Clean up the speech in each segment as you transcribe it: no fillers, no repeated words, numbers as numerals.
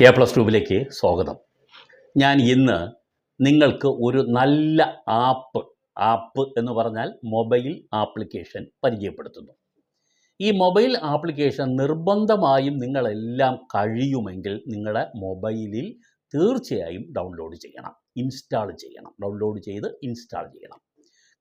A+2 സ്വാഗതം. ഞാൻ ഇന്ന് നിങ്ങൾക്ക് ഒരു നല്ല ആപ്പ് എന്ന് പറഞ്ഞാൽ മൊബൈൽ ആപ്ലിക്കേഷൻ പരിചയപ്പെടുത്തുന്നു. ഈ മൊബൈൽ ആപ്ലിക്കേഷൻ നിർബന്ധമായും നിങ്ങളെല്ലാം കഴിയുമെങ്കിൽ നിങ്ങളുടെ മൊബൈലിൽ തീർച്ചയായും ഡൗൺലോഡ് ചെയ്യണം, ഡൗൺലോഡ് ചെയ്ത് ഇൻസ്റ്റാൾ ചെയ്യണം.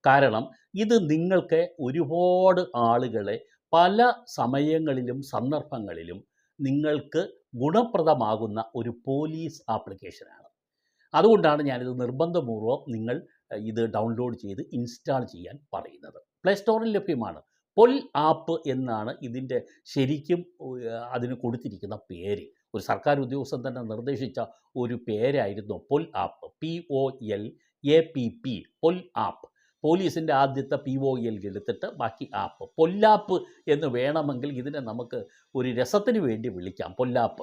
കാരണം ഇത് നിങ്ങൾക്ക് ഒരുപാട് ആളുകളെ പല സമയങ്ങളിലും സന്ദർഭങ്ങളിലും നിങ്ങൾക്ക് ഗുണപ്രദമാകുന്ന ഒരു പോലീസ് ആപ്ലിക്കേഷനാണ്. അതുകൊണ്ടാണ് ഞാനിത് നിർബന്ധപൂർവ്വം നിങ്ങൾ ഇത് ഡൗൺലോഡ് ചെയ്ത് ഇൻസ്റ്റാൾ ചെയ്യാൻ പറയുന്നത്. പ്ലേ സ്റ്റോറിൽ ലഭ്യമാണ്. POL-APP എന്നാണ് ഇതിൻ്റെ ശരിക്കും അതിന് കൊടുത്തിരിക്കുന്ന പേര്. ഒരു സർക്കാർ ഉദ്യോഗസ്ഥൻ തന്നെ നിർദ്ദേശിച്ച ഒരു പേരായിരുന്നു POL-APP. POL-APP, POL-APP. പോലീസിൻ്റെ ആദ്യത്തെ POL എടുത്തിട്ട് ബാക്കി ആപ്പ് POL-APP എന്ന് വേണമെങ്കിൽ ഇതിനെ നമുക്ക് ഒരു രസത്തിന് വേണ്ടി വിളിക്കാം. POL-APP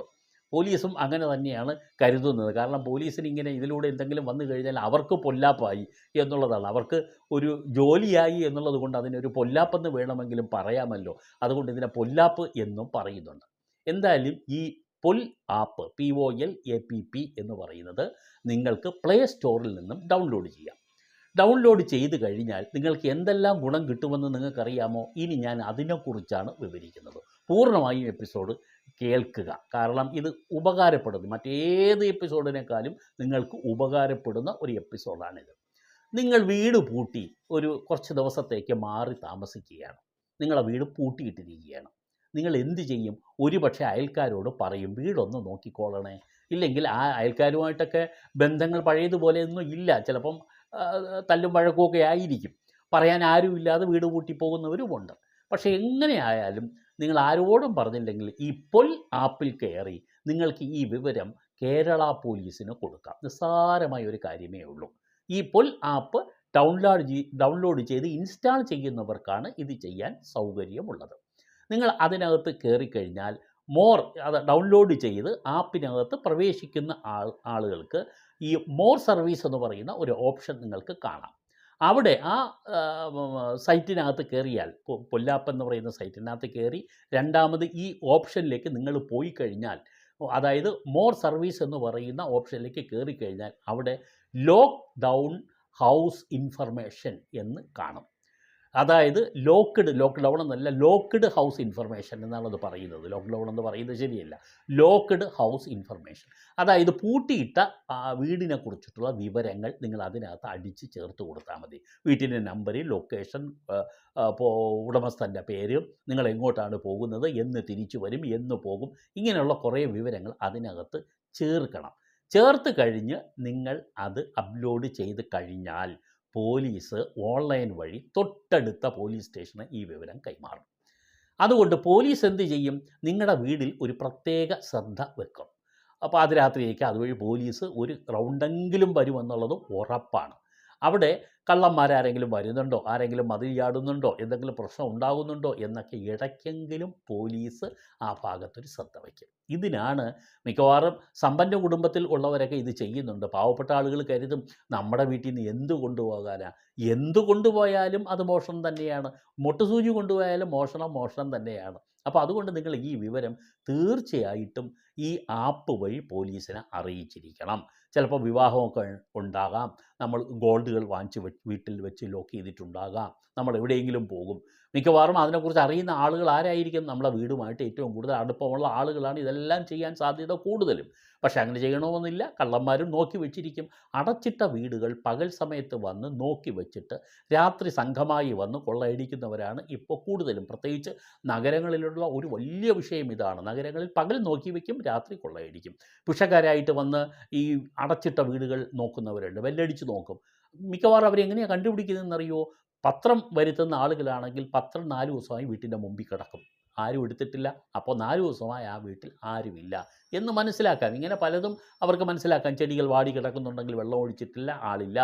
പോലീസും അങ്ങനെ തന്നെയാണ് കരുതുന്നത്. കാരണം പോലീസിന് ഇങ്ങനെ ഇതിലൂടെ എന്തെങ്കിലും വന്നു കഴിഞ്ഞാൽ അവർക്ക് POL-APP ആയി എന്നുള്ളതാണ്, അവർക്ക് ഒരു ജോലിയായി എന്നുള്ളത് കൊണ്ട് അതിനൊരു POL-APP എന്ന് വേണമെങ്കിലും പറയാമല്ലോ. അതുകൊണ്ട് ഇതിനെ POL-APP എന്നും പറയുന്നുണ്ട്. എന്തായാലും ഈ POL-APP POL-APP എന്ന് പറയുന്നത് നിങ്ങൾക്ക് പ്ലേ സ്റ്റോറിൽ നിന്നും ഡൗൺലോഡ് ചെയ്യാം. ഡൗൺലോഡ് ചെയ്ത് കഴിഞ്ഞാൽ നിങ്ങൾക്ക് എന്തെല്ലാം ഗുണം കിട്ടുമെന്ന് നിങ്ങൾക്കറിയാമോ? ഇനി ഞാൻ അതിനെക്കുറിച്ചാണ് വിവരിക്കുന്നത്. പൂർണ്ണമായും എപ്പിസോഡ് കേൾക്കുക. കാരണം ഇത് ഉപകാരപ്പെടുന്നു, മറ്റേത് എപ്പിസോഡിനേക്കാളും നിങ്ങൾക്ക് ഉപകാരപ്പെടുന്ന ഒരു എപ്പിസോഡാണിത്. നിങ്ങൾ വീട് പൂട്ടി കുറച്ച് ദിവസത്തേക്ക് മാറി താമസിക്കുകയാണ്. നിങ്ങളെ വീട് പൂട്ടിയിട്ടിരിക്കുകയാണ്. നിങ്ങൾ എന്ത് ചെയ്യും? ഒരുപക്ഷെ അയൽക്കാരോട് പറയും, വീടൊന്ന് നോക്കിക്കോളണേ. ഇല്ലെങ്കിൽ ആ അയൽക്കാരുമായിട്ടൊക്കെ ബന്ധങ്ങൾ പഴയതുപോലെയൊന്നും ഇല്ല, ചിലപ്പം തല്ലും വഴക്കുമൊക്കെ ആയിരിക്കും. പറയാൻ ആരുമില്ലാതെ വീട് പൂട്ടി പോകുന്നവരുമുണ്ട്. പക്ഷേ എങ്ങനെയായാലും നിങ്ങൾ ആരോടും പറഞ്ഞില്ലെങ്കിൽ ഈ POL-APP കയറി നിങ്ങൾക്ക് ഈ വിവരം കേരള പോലീസിന് കൊടുക്കാം. നിസ്സാരമായ ഒരു കാര്യമേ ഉള്ളൂ. ഈ POL-APP ഡൗൺലോഡ് ചെയ്ത് ഇൻസ്റ്റാൾ ചെയ്യുന്നവർക്കാണ് ഇത് ചെയ്യാൻ സൗകര്യമുള്ളത്. നിങ്ങൾ അതിനകത്ത് കയറിക്കഴിഞ്ഞാൽ അത് ഡൗൺലോഡ് ചെയ്ത് ആപ്പിനകത്ത് പ്രവേശിക്കുന്ന ആളുകൾക്ക് ഈ മോർ സർവീസ് എന്ന് പറയുന്ന ഒരു ഓപ്ഷൻ നിങ്ങൾക്ക് കാണാം. അവിടെ ആ സൈറ്റിനകത്ത് കയറിയാൽ, POL-APP എന്ന് പറയുന്ന സൈറ്റിനകത്ത് കയറി രണ്ടാമത് ഈ ഓപ്ഷനിലേക്ക് നിങ്ങൾ പോയി കഴിഞ്ഞാൽ, അതായത് മോർ സർവീസ് എന്ന് പറയുന്ന ഓപ്ഷനിലേക്ക് കയറിക്കഴിഞ്ഞാൽ അവിടെ ലോക്ക് ഡൗൺ ഹൗസ് ഇൻഫർമേഷൻ എന്ന് കാണും. അതായത് ലോക്ക്ഡൗൺ എന്നല്ല, ലോക്ക്ഡ് ഹൗസ് ഇൻഫർമേഷൻ എന്നാണ് അത് പറയുന്നത്. ലോക്ക്ഡൗൺ എന്ന് പറയുന്നത് ശരിയല്ല, ലോക്ക്ഡ് ഹൗസ് ഇൻഫർമേഷൻ. അതായത് പൂട്ടിയിട്ട വീടിനെ കുറിച്ചിട്ടുള്ള വിവരങ്ങൾ നിങ്ങൾ അതിനകത്ത് അടിച്ച് ചേർത്ത് കൊടുത്താൽ മതി. വീട്ടിൻ്റെ നമ്പർ, ലൊക്കേഷൻ, ഉടമസ്ഥൻ്റെ പേര്, നിങ്ങൾ എങ്ങോട്ടാണ് പോകുന്നത്, എന്ന് തിരിച്ചു വരും, എന്ന് പോകും, ഇങ്ങനെയുള്ള കുറേ വിവരങ്ങൾ അതിനകത്ത് ചേർക്കണം. ചേർത്ത് കഴിഞ്ഞ് നിങ്ങൾ അത് അപ്ലോഡ് ചെയ്ത് കഴിഞ്ഞാൽ പോലീസ് ഓൺലൈൻ വഴി തൊട്ടടുത്ത പോലീസ് സ്റ്റേഷന് ഈ വിവരം കൈമാറും. അതുകൊണ്ട് പോലീസ് എന്ത് ചെയ്യും? നിങ്ങളുടെ വീട്ടിൽ ഒരു പ്രത്യേക ശ്രദ്ധ വെക്കും. അപ്പോൾ പാതിരാത്രിയേക്ക് അതുവഴി പോലീസ് ഒരു റൗണ്ടെങ്കിലും വരുമെന്നുള്ളത് ഉറപ്പാണ്. അവിടെ കള്ളന്മാരാരെങ്കിലും വരുന്നുണ്ടോ, ആരെങ്കിലും മതിൽ ചാടുന്നുണ്ടോ, എന്തെങ്കിലും പ്രശ്നം ഉണ്ടാകുന്നുണ്ടോ എന്നൊക്കെ ഇടയ്ക്കെങ്കിലും പോലീസ് ആ ഭാഗത്തൊരു ശ്രദ്ധ വയ്ക്കും. ഇതിനാണ് മിക്കവാറും സമ്പന്ന കുടുംബത്തിൽ ഉള്ളവരൊക്കെ ഇത് ചെയ്യുന്നുണ്ട്. പാവപ്പെട്ട ആളുകൾ കരുതും നമ്മുടെ വീട്ടിൽ നിന്ന് എന്ത് കൊണ്ടുപോകാനാ, എന്ത് കൊണ്ടുപോയാലും അത് മോഷണം തന്നെയാണ്, മൊട്ടുസൂചി കൊണ്ടുപോയാലും മോഷണം തന്നെയാണ്. അപ്പോൾ അതുകൊണ്ട് നിങ്ങൾ ഈ വിവരം തീർച്ചയായിട്ടും ഈ ആപ്പ് വഴി പോലീസിനെ അറിയിച്ചിരിക്കണം. ചിലപ്പോൾ വിവാഹമൊക്കെ ഉണ്ടാകാം, നമ്മൾ ഗോൾഡുകൾ വാങ്ങിച്ച് വീട്ടിൽ വെച്ച് ലോക്ക് ചെയ്തിട്ടുണ്ടാകാം, നമ്മൾ എവിടെയെങ്കിലും പോകും. മിക്കവാറും അതിനെക്കുറിച്ച് അറിയുന്ന ആളുകൾ ആരായിരിക്കും? നമ്മളെ വീടുമായിട്ട് ഏറ്റവും കൂടുതൽ അടുപ്പമുള്ള ആളുകളാണ് ഇതെല്ലാം ചെയ്യാൻ സാധ്യത കൂടുതലും. പക്ഷേ അങ്ങനെ ചെയ്യണമെന്നില്ല, കള്ളന്മാരും നോക്കി വെച്ചിരിക്കും. അടച്ചിട്ട വീടുകൾ പകൽ സമയത്ത് വന്ന് നോക്കി വെച്ചിട്ട് രാത്രി സംഘമായി വന്ന് കൊള്ളയടിക്കുന്നവരാണ് ഇപ്പോൾ കൂടുതലും. പ്രത്യേകിച്ച് നഗരങ്ങളിലുള്ള ഒരു വലിയ വിഷയം ഇതാണ്. നഗരങ്ങളിൽ പകൽ നോക്കി വയ്ക്കും, രാത്രി കൊള്ളയടിക്കും. ഭിക്ഷക്കാരായിട്ട് വന്ന് ഈ അടച്ചിട്ട വീടുകൾ നോക്കുന്നവരുണ്ട്, ബെല്ലടിച്ച് നോക്കും. മിക്കവാറും അവരെങ്ങനെയാണ് കണ്ടുപിടിക്കുന്നതെന്നറിയോ? പത്രം വരുത്തുന്ന ആളുകളാണെങ്കിൽ പത്രം 4 ദിവസമായി വീട്ടിൻ്റെ മുമ്പിൽ കിടക്കും, ആരും എടുത്തിട്ടില്ല. അപ്പോൾ 4 ദിവസമായി ആ വീട്ടിൽ ആരുമില്ല എന്ന് മനസ്സിലാക്കാം. ഇങ്ങനെ പലതും അവർക്ക് മനസ്സിലാക്കാം. ചെടികൾ വാടി കിടക്കുന്നുണ്ടെങ്കിൽ വെള്ളം ഒഴിച്ചിട്ടില്ല, ആളില്ല.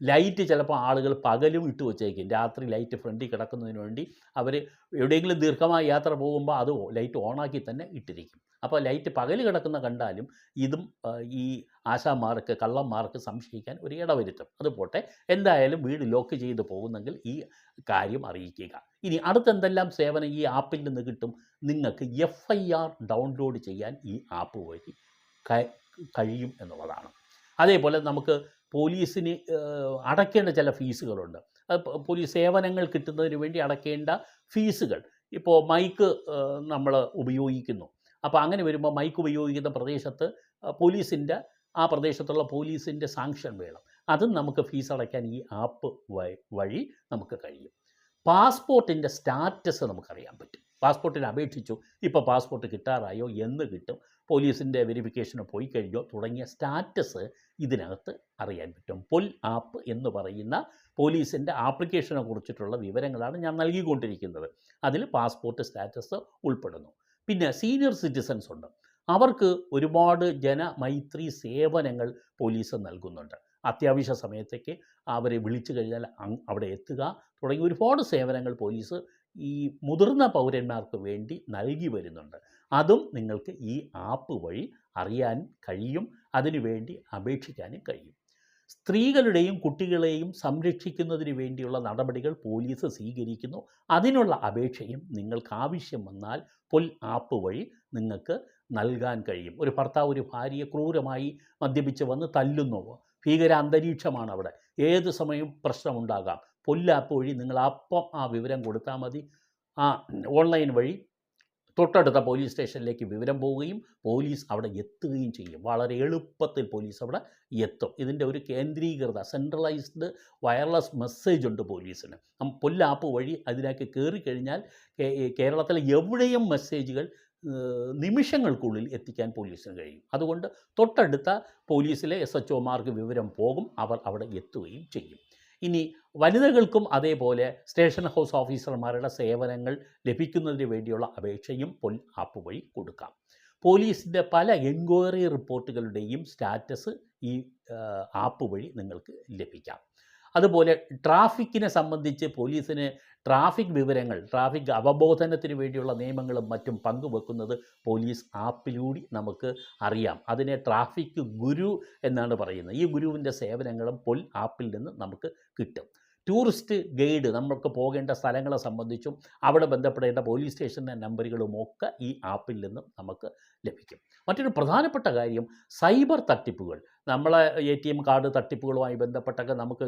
ലൈറ്റ് ചിലപ്പോൾ ആളുകൾ പകലും ഇട്ട് വച്ചേക്കും, രാത്രി ലൈറ്റ് ഫ്രണ്ടിൽ കിടക്കുന്നതിന് വേണ്ടി അവർ എവിടെയെങ്കിലും ദീർഘമായ യാത്ര പോകുമ്പോൾ അത് ലൈറ്റ് ഓണാക്കി തന്നെ ഇട്ടിരിക്കും. അപ്പോൾ ലൈറ്റ് പകൽ കിടക്കുന്ന കണ്ടാലും ഇതും ഈ ആശാന്മാർക്ക്, കള്ളന്മാർക്ക് സംശയിക്കാൻ ഒരു ഇടവരുത്തും. അത് പോട്ടെ, എന്തായാലും വീട് ലോക്ക് ചെയ്ത് പോകുന്നെങ്കിൽ ഈ കാര്യം അറിയിക്കുക. ഇനി അടുത്തെന്തെല്ലാം സേവനം ഈ ആപ്പിൽ നിന്ന് കിട്ടും? നിങ്ങൾക്ക് FIR ഡൗൺലോഡ് ചെയ്യാൻ ഈ ആപ്പ് വഴി കഴിയും എന്നുള്ളതാണ്. അതേപോലെ നമുക്ക് പോലീസിന് അടയ്ക്കേണ്ട ചില ഫീസുകളുണ്ട്. അത് പോലീസ് സേവനങ്ങൾ കിട്ടുന്നതിന് വേണ്ടി അടയ്ക്കേണ്ട ഫീസുകൾ. ഇപ്പോൾ മൈക്ക് നമ്മൾ ഉപയോഗിക്കുന്നു. അപ്പോൾ അങ്ങനെ വരുമ്പോൾ മൈക്ക് ഉപയോഗിക്കുന്ന പ്രദേശത്ത് പോലീസിൻ്റെ ആ പ്രദേശത്തുള്ള പോലീസിൻ്റെ സാങ്ഷൻ വേണം. അതും നമുക്ക് ഫീസ് അടയ്ക്കാൻ ഈ ആപ്പ് വഴി നമുക്ക് കഴിയും. പാസ്പോർട്ടിൻ്റെ സ്റ്റാറ്റസ് നമുക്കറിയാൻ പറ്റും. പാസ്പോർട്ടിന് അപേക്ഷിച്ചു, ഇപ്പോൾ പാസ്പോർട്ട് കിട്ടാറായോ, എന്ന് കിട്ടും, പോലീസിൻ്റെ വെരിഫിക്കേഷന് പോയി കഴിഞ്ഞോ തുടങ്ങിയ സ്റ്റാറ്റസ് ഇതിനകത്ത് അറിയാൻ പറ്റും. POL-APP എന്ന് പറയുന്ന പോലീസിൻ്റെ ആപ്ലിക്കേഷനെ കുറിച്ചിട്ടുള്ള വിവരങ്ങളാണ് ഞാൻ നൽകിക്കൊണ്ടിരിക്കുന്നത്. അതിൽ പാസ്പോർട്ട് സ്റ്റാറ്റസ് ഉൾപ്പെടുന്നു. പിന്നെ സീനിയർ സിറ്റിസൺസ് ഉണ്ട്. അവർക്ക് ഒരുപാട് ജനമൈത്രി സേവനങ്ങൾ പോലീസ് നൽകുന്നുണ്ട്. അത്യാവശ്യ സമയത്തേക്ക് അവരെ വിളിച്ചു കഴിഞ്ഞാൽ അവിടെ എത്തുക തുടങ്ങി ഒരുപാട് സേവനങ്ങൾ പോലീസ് ഈ മുതിർന്ന പൗരന്മാർക്ക് വേണ്ടി നൽകി വരുന്നുണ്ട്. അതും നിങ്ങൾക്ക് ഈ ആപ്പ് വഴി അറിയാൻ കഴിയും, അതിനുവേണ്ടി അപേക്ഷിക്കാനും കഴിയും. സ്ത്രീകളുടെയും കുട്ടികളെയും സംരക്ഷിക്കുന്നതിന് വേണ്ടിയുള്ള നടപടികൾ പോലീസ് സ്വീകരിക്കുന്നു. അതിനുള്ള അപേക്ഷയും നിങ്ങൾക്ക് ആവശ്യം വന്നാൽ POL-APP വഴി നിങ്ങൾക്ക് നൽകാൻ കഴിയും. ഒരു ഭർത്താവ് ഒരു ഭാര്യയെ ക്രൂരമായി മദ്യപിച്ച് വന്ന് തല്ലുന്നുവോ, ഭീകര അന്തരീക്ഷമാണ് അവിടെ, ഏത് സമയവും പ്രശ്നമുണ്ടാകാം. POL-APP വഴി നിങ്ങൾ അപ്പം ആ വിവരം കൊടുത്താൽ മതി. ആ ഓൺലൈൻ വഴി തൊട്ടടുത്ത പോലീസ് സ്റ്റേഷനിലേക്ക് വിവരം പോവുകയും പോലീസ് അവിടെ എത്തുകയും ചെയ്യും. വളരെ എളുപ്പത്തിൽ പോലീസ് അവിടെ എത്തും. ഇതിൻ്റെ ഒരു കേന്ദ്രീകൃത സെൻട്രലൈസ്ഡ് വയർലെസ് മെസ്സേജ് ഉണ്ട് പോലീസിന്. POL-APP വഴി അതിലേക്ക് കയറിക്കഴിഞ്ഞാൽ കേരളത്തിലെ എവിടെയും മെസ്സേജുകൾ നിമിഷങ്ങൾക്കുള്ളിൽ എത്തിക്കാൻ പോലീസിന് കഴിയും. അതുകൊണ്ട് തൊട്ടടുത്ത പോലീസിലെ SHOമാർക്ക് വിവരം പോകും, അവർ അവിടെ എത്തുകയും ചെയ്യും. ഇനി വനിതകൾക്കും അതേപോലെ സ്റ്റേഷൻ ഹൗസ് ഓഫീസർമാരുടെ സേവനങ്ങൾ ലഭിക്കുന്നതിന് വേണ്ടിയുള്ള അപേക്ഷയും POL-APP വഴി കൊടുക്കാം. പോലീസിൻ്റെ പല എൻക്വയറി റിപ്പോർട്ടുകളുടെയും സ്റ്റാറ്റസ് ഈ ആപ്പ് വഴി നിങ്ങൾക്ക് ലഭിക്കാം. അതുപോലെ ട്രാഫിക്കിനെ സംബന്ധിച്ച് പോലീസിന് ട്രാഫിക് വിവരങ്ങൾ, ട്രാഫിക് അവബോധനത്തിന് വേണ്ടിയുള്ള നിയമങ്ങളും മറ്റും പങ്കുവെക്കുന്നത് പോലീസ് ആപ്പിലൂടെ നമുക്ക് അറിയാം. അതിനെ ട്രാഫിക് ഗുരു എന്നാണ് പറയുന്നത്. ഈ ഗുരുവിൻ്റെ സേവനങ്ങളും POL-APP നിന്ന് നമുക്ക് കിട്ടും. ടൂറിസ്റ്റ് ഗൈഡ്, നമുക്ക് പോകേണ്ട സ്ഥലങ്ങളെ സംബന്ധിച്ചും അവിടെ ബന്ധപ്പെടേണ്ട പോലീസ് സ്റ്റേഷൻ്റെ നമ്പറുകളുമൊക്കെ ഈ ആപ്പിൽ നിന്നും നമുക്ക് ലഭിക്കും. മറ്റൊരു പ്രധാനപ്പെട്ട കാര്യം സൈബർ തട്ടിപ്പുകൾ. നമ്മളെ ATM കാർഡ് തട്ടിപ്പുകളുമായി ബന്ധപ്പെട്ടൊക്കെ നമുക്ക്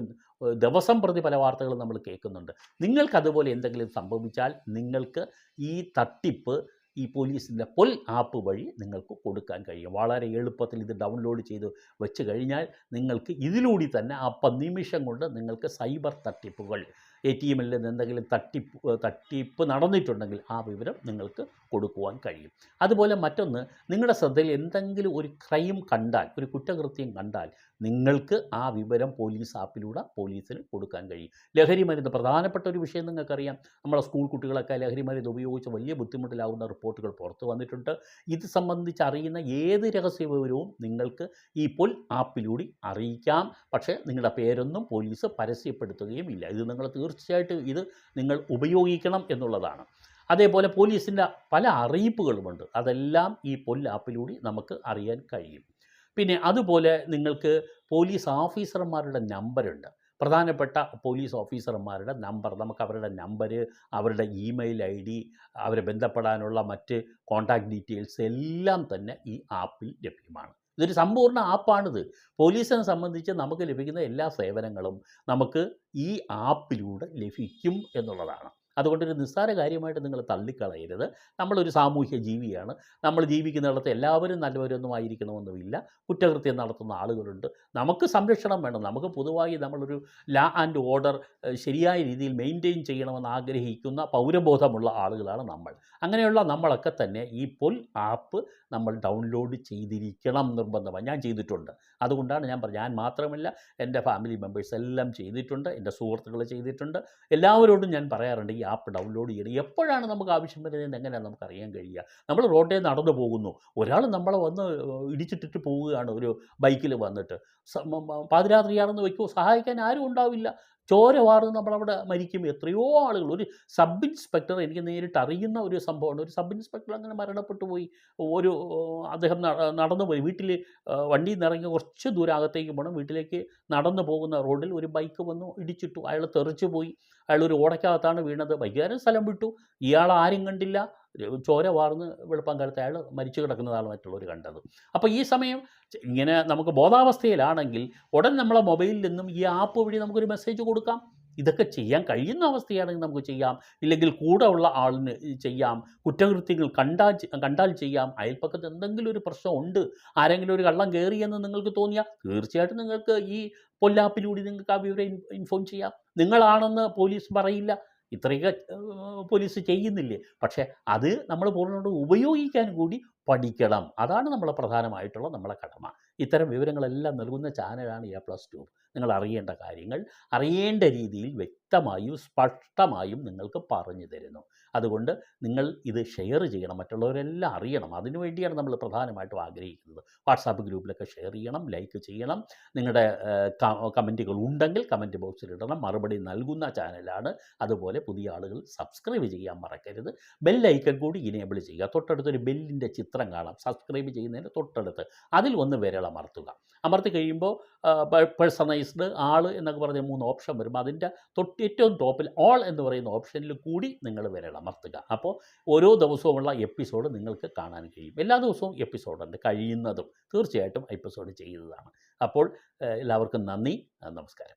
ദിവസം പ്രതി പല വാർത്തകളും നമ്മൾ കേൾക്കുന്നുണ്ട്. നിങ്ങൾക്കതുപോലെ എന്തെങ്കിലും സംഭവിച്ചാൽ നിങ്ങൾക്ക് ഈ തട്ടിപ്പ് ഈ പോലീസിൻ്റെ POL-APP വഴി നിങ്ങൾക്ക് കൊടുക്കാൻ കഴിയും. വളരെ എളുപ്പത്തിൽ ഇത് ഡൗൺലോഡ് ചെയ്ത് വെച്ച് കഴിഞ്ഞാൽ നിങ്ങൾക്ക് ഇതിലൂടെ തന്നെ നിമിഷം കൊണ്ട് നിങ്ങൾക്ക് സൈബർ തട്ടിപ്പുകൾ, ATMൽ നിന്ന് എന്തെങ്കിലും തട്ടിപ്പ് നടന്നിട്ടുണ്ടെങ്കിൽ ആ വിവരം നിങ്ങൾക്ക് കൊടുക്കുവാൻ കഴിയും. അതുപോലെ മറ്റൊന്ന്, നിങ്ങളുടെ ശ്രദ്ധയിൽ എന്തെങ്കിലും ഒരു ക്രൈം കണ്ടാൽ, ഒരു കുറ്റകൃത്യം കണ്ടാൽ നിങ്ങൾക്ക് ആ വിവരം POL-APP പോലീസിന് കൊടുക്കാൻ കഴിയും. ലഹരി മരുന്ന് പ്രധാനപ്പെട്ട ഒരു വിഷയം നിങ്ങൾക്കറിയാം. നമ്മുടെ സ്കൂൾ കുട്ടികളൊക്കെ ലഹരി മരുന്ന് ഉപയോഗിച്ച് വലിയ ബുദ്ധിമുട്ടിലാവുന്ന റിപ്പോർട്ടുകൾ പുറത്തു വന്നിട്ടുണ്ട്. ഇത് സംബന്ധിച്ച് അറിയുന്ന ഏത് രഹസ്യ വിവരവും നിങ്ങൾക്ക് ഈ POL-APP അറിയിക്കാം. പക്ഷേ നിങ്ങളുടെ പേരൊന്നും പോലീസ് പരസ്യപ്പെടുത്തുകയും ഇല്ല. ഇത് നിങ്ങൾ തീർച്ചയായിട്ടും നിങ്ങൾ ഉപയോഗിക്കണം എന്നുള്ളതാണ്. അതേപോലെ പോലീസിൻ്റെ പല അറിയിപ്പുകളുമുണ്ട്. അതെല്ലാം ഈ POL-APP നമുക്ക് അറിയാൻ കഴിയും. പിന്നെ അതുപോലെ നിങ്ങൾക്ക് പോലീസ് ഓഫീസർമാരുടെ നമ്പറുണ്ട്. പ്രധാനപ്പെട്ട പോലീസ് ഓഫീസർമാരുടെ നമ്പർ, നമുക്ക് അവരുടെ നമ്പർ, അവരുടെ ഇമെയിൽ ID, അവരെ ബന്ധപ്പെടാനുള്ള മറ്റ് കോൺടാക്റ്റ് ഡീറ്റെയിൽസ് എല്ലാം തന്നെ ഈ ആപ്പിൽ ലഭ്യമാണ്. ഇതൊരു സമ്പൂർണ്ണ ആപ്പാണിത്. പോലീസിനെ സംബന്ധിച്ച് നമുക്ക് ലഭിക്കുന്ന എല്ലാ സേവനങ്ങളും നമുക്ക് ഈ ആപ്പിലൂടെ ലഭിക്കും എന്നുള്ളതാണ്. അതുകൊണ്ടൊരു നിസ്സാര കാര്യമായിട്ട് നിങ്ങൾ തള്ളിക്കളയരുത്. നമ്മളൊരു സാമൂഹ്യ ജീവിയാണ്. നമ്മൾ ജീവിക്കുന്നിടത്ത് എല്ലാവരും നല്ലവരൊന്നും ആയിരിക്കണമെന്നുമില്ല. കുറ്റകൃത്യം നടത്തുന്ന ആളുകളുണ്ട്. നമുക്ക് സംരക്ഷണം വേണം. നമുക്ക് പൊതുവായി നമ്മളൊരു ലാ ആൻഡ് ഓർഡർ ശരിയായ രീതിയിൽ മെയിൻറ്റെയിൻ ചെയ്യണമെന്ന് ആഗ്രഹിക്കുന്ന പൗരബോധമുള്ള ആളുകളാണ് നമ്മൾ. അങ്ങനെയുള്ള നമ്മളൊക്കെ തന്നെ ഈ POL-APP നമ്മൾ ഡൗൺലോഡ് ചെയ്തിരിക്കണം നിർബന്ധമാണ്. ഞാൻ ചെയ്തിട്ടുണ്ട്. അതുകൊണ്ടാണ് ഞാൻ പറഞ്ഞത്. ഞാൻ മാത്രമല്ല, എൻ്റെ ഫാമിലി മെമ്പേഴ്സ് എല്ലാം ചെയ്തിട്ടുണ്ട്, എൻ്റെ സുഹൃത്തുക്കൾ ചെയ്തിട്ടുണ്ട്. എല്ലാവരോടും ഞാൻ പറയാറുണ്ട് ഈ ആപ്പ് ഡൗൺലോഡ് ചെയ്യണം. എപ്പോഴാണ് നമുക്ക് ആവശ്യം വരുന്നതെന്ന് എങ്ങനെയാണ് നമുക്ക് അറിയാൻ കഴിയുക? നമ്മൾ റോഡിൽ നടന്നു പോകുന്നു, ഒരാൾ നമ്മളെ വന്ന് ഇടിച്ചിട്ടിട്ട് പോവുകയാണ് ഒരു ബൈക്കിൽ വന്നിട്ട്. പാതിരാത്രിയാണെന്ന് വയ്ക്കുമോ, സഹായിക്കാൻ ആരും ഉണ്ടാവില്ല. ചോര വാർന്ന് നമ്മളവിടെ മരിക്കും. എത്രയോ ആളുകൾ, ഒരു സബ് ഇൻസ്പെക്ടർ, എനിക്ക് നേരിട്ട് അറിയുന്ന ഒരു സംഭവമാണ്. ഒരു സബ് ഇൻസ്പെക്ടർ അങ്ങനെ മരണപ്പെട്ടു പോയി. അദ്ദേഹം നടന്നു പോയി. വീട്ടിൽ വണ്ടിയിൽ നിന്ന് ഇറങ്ങി കുറച്ച് ദൂരം അകത്തേക്ക് പോകണം. വീട്ടിലേക്ക് നടന്നു പോകുന്ന റോഡിൽ ഒരു ബൈക്ക് വന്നു ഇടിച്ചിട്ടു. അയാൾ തെറിച്ചു പോയി. അയാളൊരു ഓടയ്ക്കകത്താണ് വീണത്. ബൈക്കുകാരൻ സ്ഥലം വിട്ടു. ഇയാൾ ആരും കണ്ടില്ല. ചോര വാർന്ന് വെളുപ്പം കാലത്ത് അയാൾ മരിച്ചു കിടക്കുന്നതാണ് മറ്റുള്ളവർ കണ്ടത്. അപ്പോൾ ഈ സമയം ഇങ്ങനെ നമുക്ക് ബോധാവസ്ഥയിലാണെങ്കിൽ ഉടൻ നമ്മളെ മൊബൈലിൽ നിന്നും ഈ ആപ്പ് വഴി നമുക്കൊരു മെസ്സേജ് കൊടുക്കാം. ഇതൊക്കെ ചെയ്യാൻ കഴിയുന്ന അവസ്ഥയാണെങ്കിൽ നമുക്ക് ചെയ്യാം. ഇല്ലെങ്കിൽ കൂടെ ഉള്ള ആളിന് ചെയ്യാം. കുറ്റകൃത്യങ്ങൾ കണ്ടാൽ ചെയ്യാം. അയൽപ്പക്കത്ത് എന്തെങ്കിലും ഒരു പ്രശ്നം ഉണ്ട്, ആരെങ്കിലും ഒരു കള്ളൻ കയറിയെന്ന് നിങ്ങൾക്ക് തോന്നിയാൽ തീർച്ചയായിട്ടും നിങ്ങൾക്ക് ഈ പൊല്ലാപ്പിലൂടെ നിങ്ങൾക്ക് ആ വിവരം ഇൻഫോം ചെയ്യാം. നിങ്ങളാണെന്ന് പോലീസ് പറയില്ല. ഇത്രയൊക്കെ പോലീസ് ചെയ്യുന്നില്ലേ? പക്ഷേ അത് നമ്മൾ പൂർണ്ണമായിട്ട് ഉപയോഗിക്കാൻ കൂടി പഠിക്കണം. അതാണ് നമ്മളെ പ്രധാനമായിട്ടുള്ള നമ്മളെ കടമ. ഇത്തരം വിവരങ്ങളെല്ലാം നൽകുന്ന ചാനലാണ് A+2. നിങ്ങൾ അറിയേണ്ട കാര്യങ്ങൾ അറിയേണ്ട രീതിയിൽ വ്യക്തമായും സ്പഷ്ടമായും നിങ്ങൾക്ക് പറഞ്ഞു തരുന്നു. അതുകൊണ്ട് നിങ്ങൾ ഇത് ഷെയർ ചെയ്യണം, മറ്റുള്ളവരെല്ലാം അറിയണം. അതിനുവേണ്ടിയാണ് നമ്മൾ പ്രധാനമായിട്ടും ആഗ്രഹിക്കുന്നത്. വാട്സാപ്പ് ഗ്രൂപ്പിലൊക്കെ ഷെയർ ചെയ്യണം, ലൈക്ക് ചെയ്യണം. നിങ്ങളുടെ കമൻറ്റുകൾ ഉണ്ടെങ്കിൽ കമൻറ്റ് ബോക്സിൽ ഇടണം. മറുപടി നൽകുന്ന ചാനലാണ്. അതുപോലെ പുതിയ ആളുകൾ സബ്സ്ക്രൈബ് ചെയ്യാൻ മറക്കരുത്. ബെൽ ഐക്കൺ കൂടി ഇനേബിൾ ചെയ്യുക. തൊട്ടടുത്തൊരു ബെല്ലിൻ്റെ ചിത്രം കാണാം, സബ്സ്ക്രൈബ് ചെയ്യുന്നതിന് തൊട്ടടുത്ത്. അതിൽ ഒന്ന് വിരലമർത്തുക. അമർത്തി കഴിയുമ്പോൾ പേഴ്സണൈസ്ഡ്, ആൾ എന്നൊക്കെ പറഞ്ഞ 3 ഓപ്ഷൻ വരുമ്പോൾ അതിൻ്റെ ഏറ്റവും ടോപ്പിൽ ഓൾ എന്ന് പറയുന്ന ഓപ്ഷനിൽ കൂടി നിങ്ങൾ വിരലമർത്തുക. അപ്പോൾ ഓരോ ദിവസവുമുള്ള എപ്പിസോഡ് നിങ്ങൾക്ക് കാണാൻ കഴിയും. എല്ലാ ദിവസവും എപ്പിസോഡുണ്ട്, കഴിയുന്നതും തീർച്ചയായിട്ടും എപ്പിസോഡ് ചെയ്യുന്നതാണ്. അപ്പോൾ എല്ലാവർക്കും നന്ദി, നമസ്കാരം.